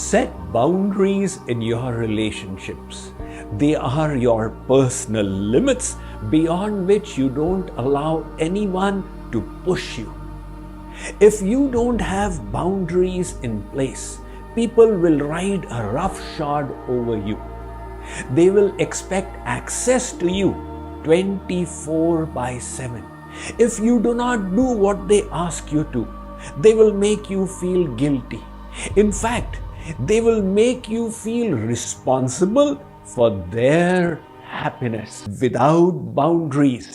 Set boundaries in your relationships. They are your personal limits beyond which you don't allow anyone to push you. If you don't have boundaries in place, people will ride a roughshod over you. They will expect access to you 24/7. If you do not do what they ask you to, they will make you feel guilty. In fact, they will make you feel responsible for their happiness. Without boundaries,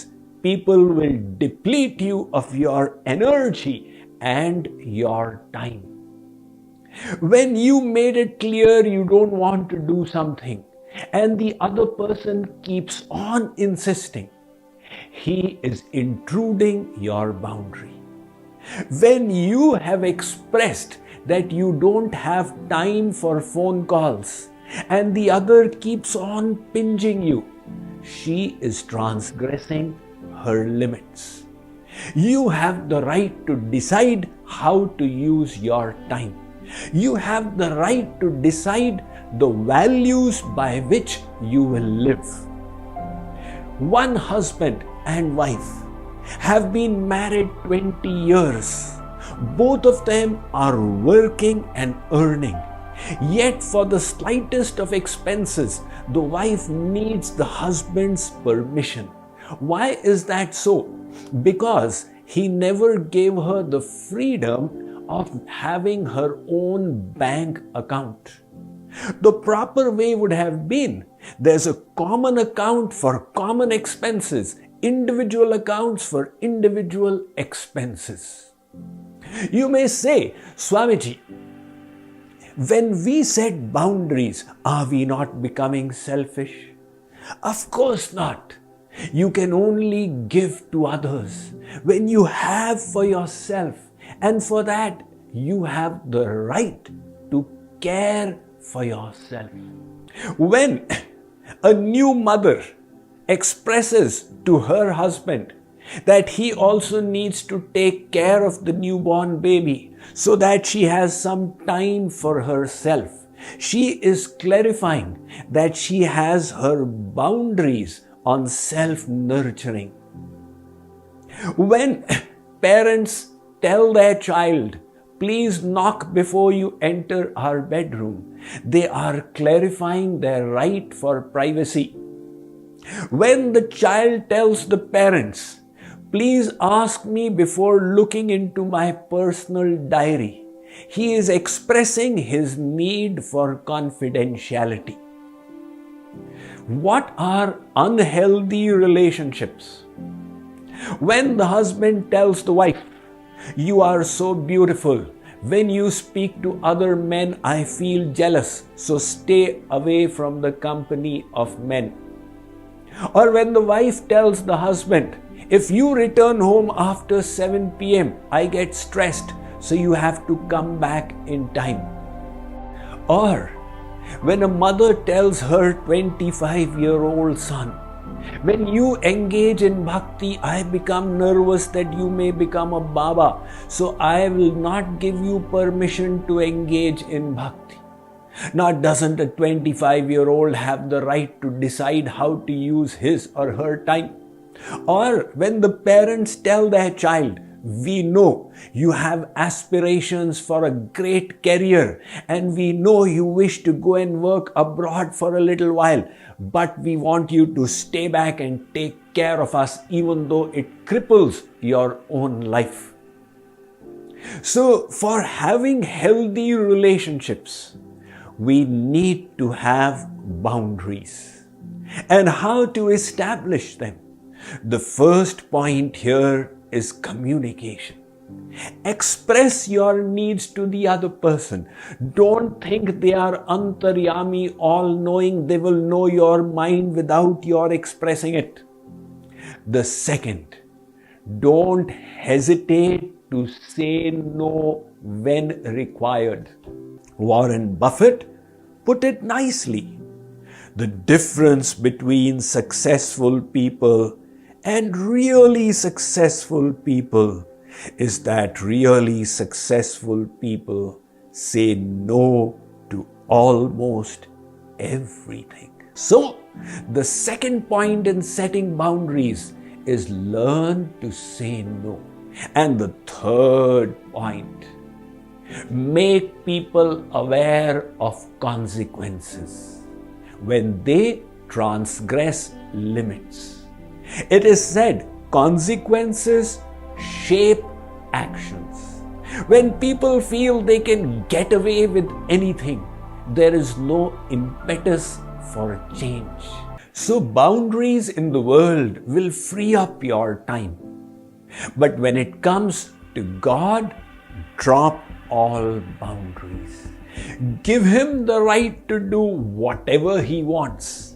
people will deplete you of your energy and your time. When you made it clear you don't want to do something and the other person keeps on insisting, he is intruding your boundary. When you have expressed that you don't have time for phone calls and the other keeps on pinching you, she is transgressing her limits. You have the right to decide how to use your time. You have the right to decide the values by which you will live. One husband and wife have been married 20 years. Both of them are working and earning. Yet for the slightest of expenses, the wife needs the husband's permission. Why is that so? Because he never gave her the freedom of having her own bank account. The proper way would have been, there's a common account for common expenses, individual accounts for individual expenses. You may say, Swamiji, when we set boundaries, are we not becoming selfish? Of course not. You can only give to others when you have for yourself, and for that you have the right to care for yourself. When a new mother expresses to her husband that he also needs to take care of the newborn baby so that she has some time for herself, she is clarifying that she has her boundaries on self-nurturing. When parents tell their child, please knock before you enter our bedroom, they are clarifying their right for privacy. When the child tells the parents, please ask me before looking into my personal diary, he is expressing his need for confidentiality. What are unhealthy relationships? When the husband tells the wife, you are so beautiful. When you speak to other men, I feel jealous, so stay away from the company of men. Or when the wife tells the husband, if you return home after 7 p.m., I get stressed, so you have to come back in time. Or when a mother tells her 25-year-old son, when you engage in bhakti, I become nervous that you may become a Baba, so I will not give you permission to engage in bhakti. Now, doesn't a 25-year-old have the right to decide how to use his or her time? Or when the parents tell their child, we know you have aspirations for a great career and we know you wish to go and work abroad for a little while, but we want you to stay back and take care of us even though it cripples your own life. So for having healthy relationships, we need to have boundaries. And how to establish them? The first point here is communication. Express your needs to the other person. Don't think they are antaryami, all-knowing. They will know your mind without your expressing it. The second, don't hesitate to say no when required. Warren Buffett put it nicely. The difference between successful people and really successful people is that really successful people say no to almost everything. So, the second point in setting boundaries is learn to say no. And the third point, make people aware of consequences when they transgress limits. It is said, consequences shape actions. When people feel they can get away with anything, there is no impetus for a change. So boundaries in the world will free up your time. But when it comes to God, drop all boundaries. Give Him the right to do whatever He wants.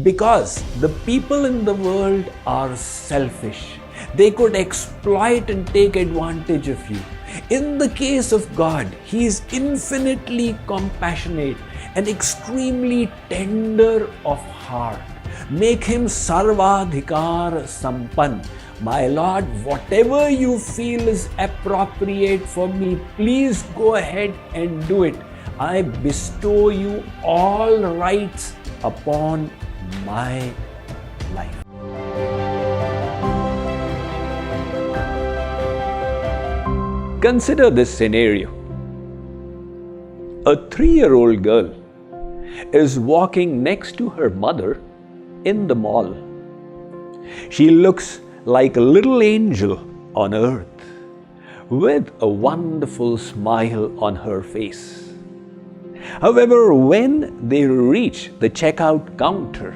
Because the people in the world are selfish. They could exploit and take advantage of you. In the case of God, He is infinitely compassionate and extremely tender of heart. Make Him sarvadhikar sampann. My Lord, whatever you feel is appropriate for me, please go ahead and do it. I bestow you all rights upon my life. Consider this scenario. A 3-year-old girl is walking next to her mother in the mall. She looks like a little angel on earth with a wonderful smile on her face. However, when they reach the checkout counter,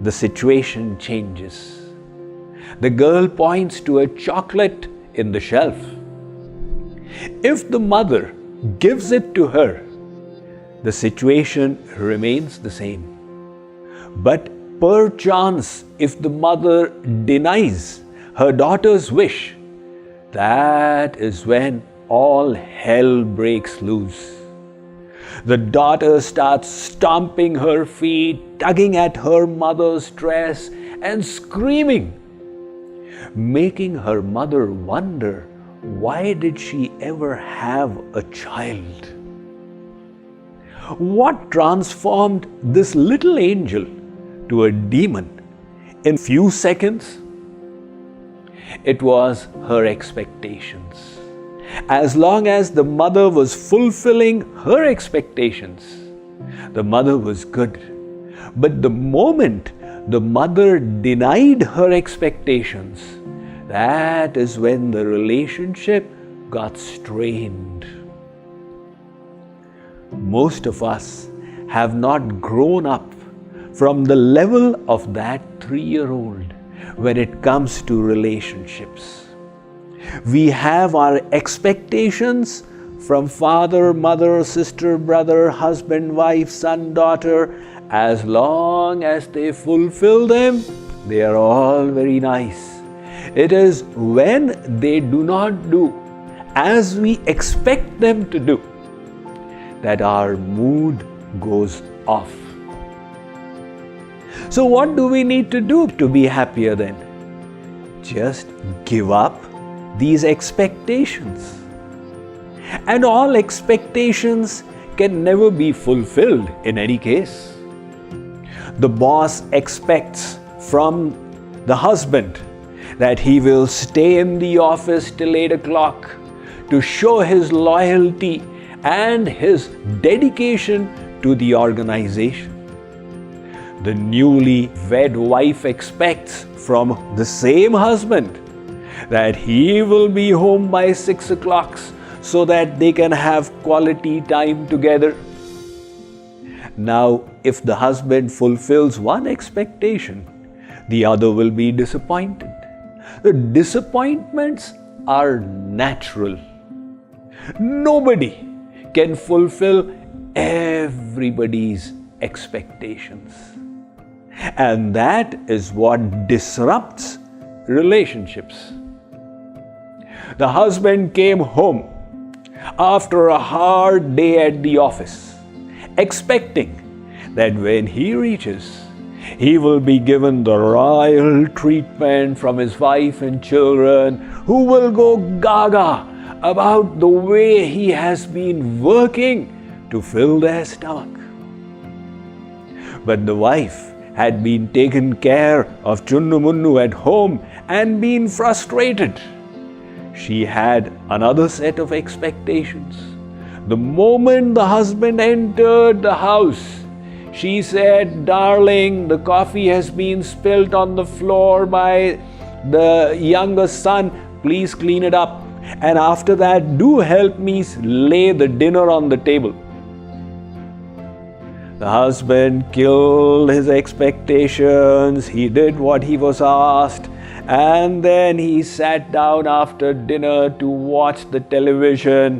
the situation changes. The girl points to a chocolate in the shelf. If the mother gives it to her, the situation remains the same. But perchance, if the mother denies her daughter's wish, that is when all hell breaks loose. The daughter starts stomping her feet, tugging at her mother's dress and screaming, making her mother wonder, why did she ever have a child? What transformed this little angel to a demon in few seconds? It was her expectations. As long as the mother was fulfilling her expectations, the mother was good. But the moment the mother denied her expectations, that is when the relationship got strained. Most of us have not grown up from the level of that 3-year-old when it comes to relationships. We have our expectations from father, mother, sister, brother, husband, wife, son, daughter. As long as they fulfill them, they are all very nice. It is when they do not do as we expect them to do that our mood goes off. So what do we need to do to be happier then? Just give up these expectations. And all expectations can never be fulfilled in any case. The boss expects from the husband that he will stay in the office till 8 o'clock to show his loyalty and his dedication to the organization. The newly wed wife expects from the same husband that he will be home by 6 o'clock so that they can have quality time together. Now, if the husband fulfills one expectation, the other will be disappointed. The disappointments are natural. Nobody can fulfill everybody's expectations. And that is what disrupts relationships. The husband came home after a hard day at the office, expecting that when he reaches, he will be given the royal treatment from his wife and children, who will go gaga about the way he has been working to fill their stomach. But the wife had been taken care of Chunnu Munnu at home and been frustrated. She had another set of expectations. The moment the husband entered the house, she said, "Darling, the coffee has been spilt on the floor by the younger son. Please clean it up. And after that, do help me lay the dinner on the table." The husband killed his expectations. He did what he was asked. And then he sat down after dinner to watch the television.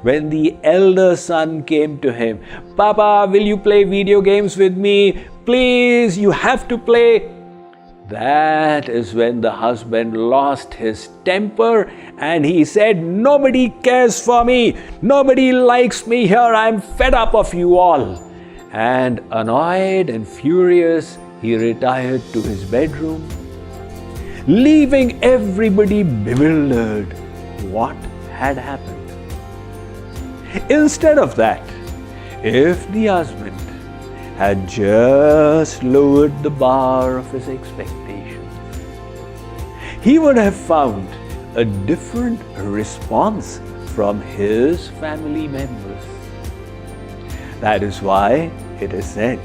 When the elder son came to him, "Papa, will you play video games with me? Please, you have to play." That is when the husband lost his temper and he said, "Nobody cares for me. Nobody likes me here. I'm fed up of you all." And annoyed and furious, he retired to his bedroom, leaving everybody bewildered what had happened. Instead of that, if the husband had just lowered the bar of his expectations, he would have found a different response from his family members. That is why it is said,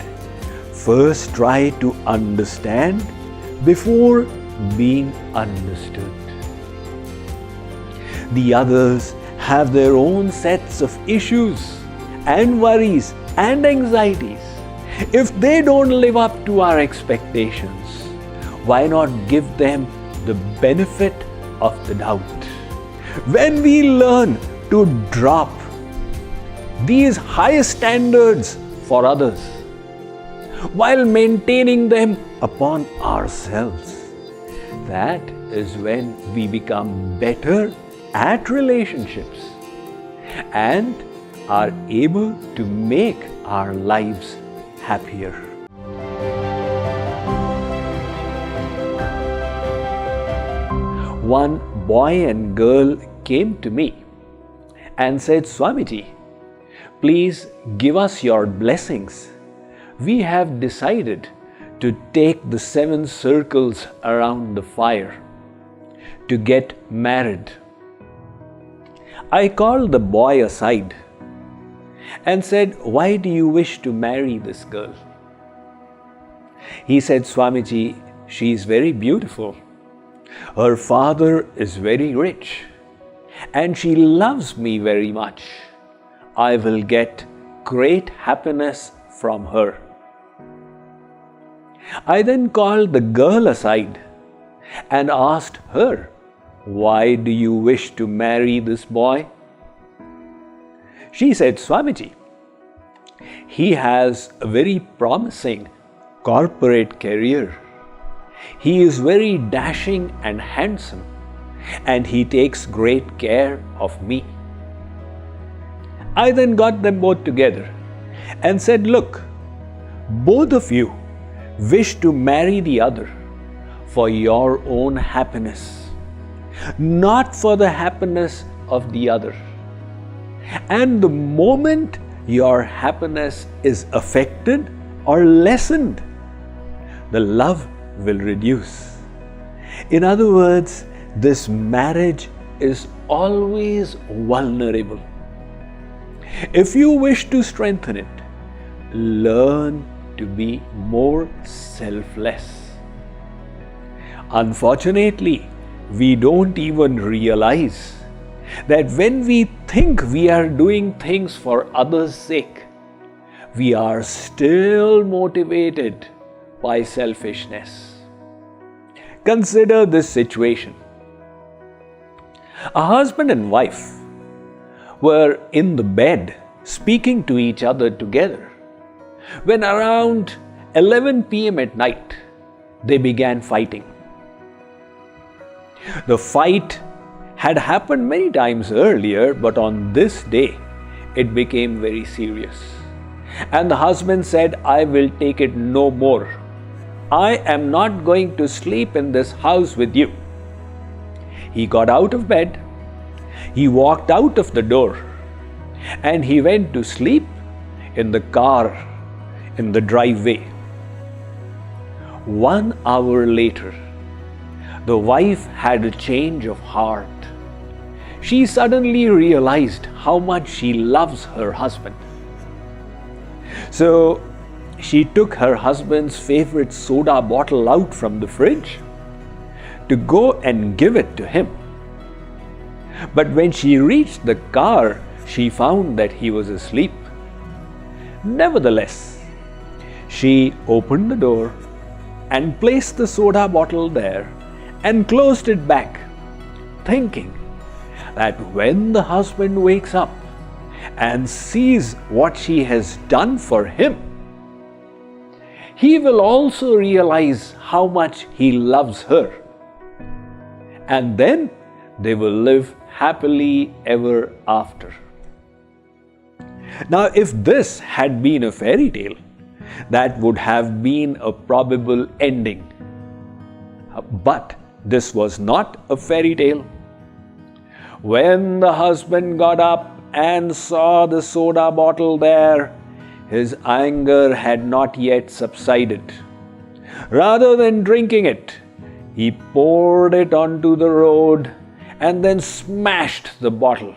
first try to understand before being understood. The others have their own sets of issues and worries and anxieties. If they don't live up to our expectations, why not give them the benefit of the doubt? When we learn to drop these high standards for others while maintaining them upon ourselves, that is when we become better at relationships and are able to make our lives happier. One boy and girl came to me and said, "Swamiji, please give us your blessings. We have decided to take the 7 circles around the fire to get married." I called the boy aside and said, "Why do you wish to marry this girl?" He said, "Swamiji, she is very beautiful. Her father is very rich and she loves me very much. I will get great happiness from her." I then called the girl aside and asked her, "Why do you wish to marry this boy?" She said, "Swamiji, he has a very promising corporate career. He is very dashing and handsome, and he takes great care of me." I then got them both together and said, "Look, both of you wish to marry the other for your own happiness, not for the happiness of the other. And the moment your happiness is affected or lessened, the love will reduce. In other words, this marriage is always vulnerable. If you wish to strengthen it, learn to be more selfless." Unfortunately, we don't even realize that when we think we are doing things for others' sake, we are still motivated by selfishness. Consider this situation. A husband and wife were in the bed speaking to each other together when around 11 p.m. at night they began fighting. The fight had happened many times earlier, but on this day it became very serious. And the husband said, "I will take it no more. I am not going to sleep in this house with you." He got out of bed, he walked out of the door, and he went to sleep in the car in the driveway. 1 hour later, the wife had a change of heart. She suddenly realized how much she loves her husband. So she took her husband's favorite soda bottle out from the fridge to go and give it to him. But when she reached the car, she found that he was asleep. Nevertheless, she opened the door and placed the soda bottle there and closed it back, thinking that when the husband wakes up and sees what she has done for him, he will also realize how much he loves her. And then they will live happily ever after. Now, if this had been a fairy tale, that would have been a probable ending. But this was not a fairy tale. When the husband got up and saw the soda bottle there, his anger had not yet subsided. Rather than drinking it, he poured it onto the road and then smashed the bottle.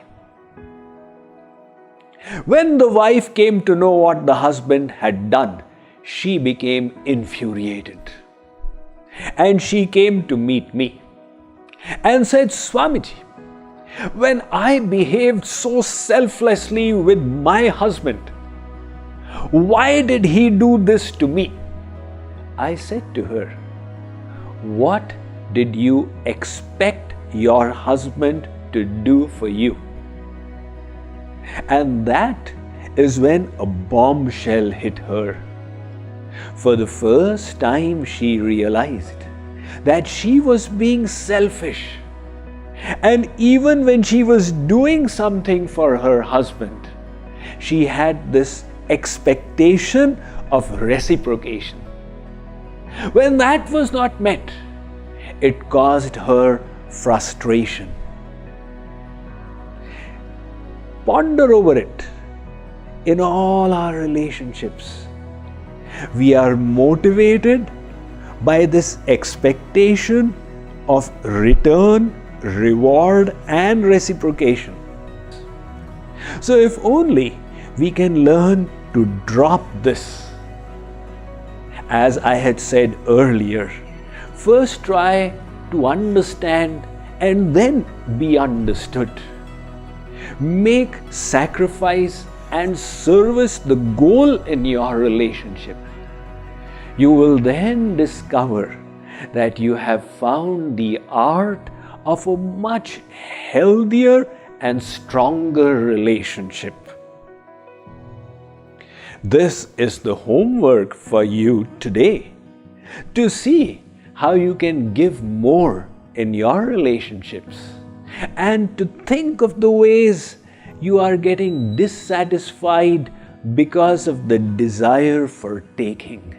When the wife came to know what the husband had done, she became infuriated. And she came to meet me and said, "Swamiji, when I behaved so selflessly with my husband, why did he do this to me?" I said to her, "What did you expect your husband to do for you?" And that is when a bombshell hit her. For the first time, she realized that she was being selfish. And even when she was doing something for her husband, she had this expectation of reciprocation. When that was not met, it caused her frustration. Ponder over it. In all our relationships, we are motivated by this expectation of return, reward, and reciprocation. So if only we can learn to drop this. As I had said earlier, first try to understand and then be understood. Make sacrifice and service the goal in your relationship. You will then discover that you have found the art of a much healthier and stronger relationship. This is the homework for you today, to see how you can give more in your relationships and to think of the ways you are getting dissatisfied because of the desire for taking.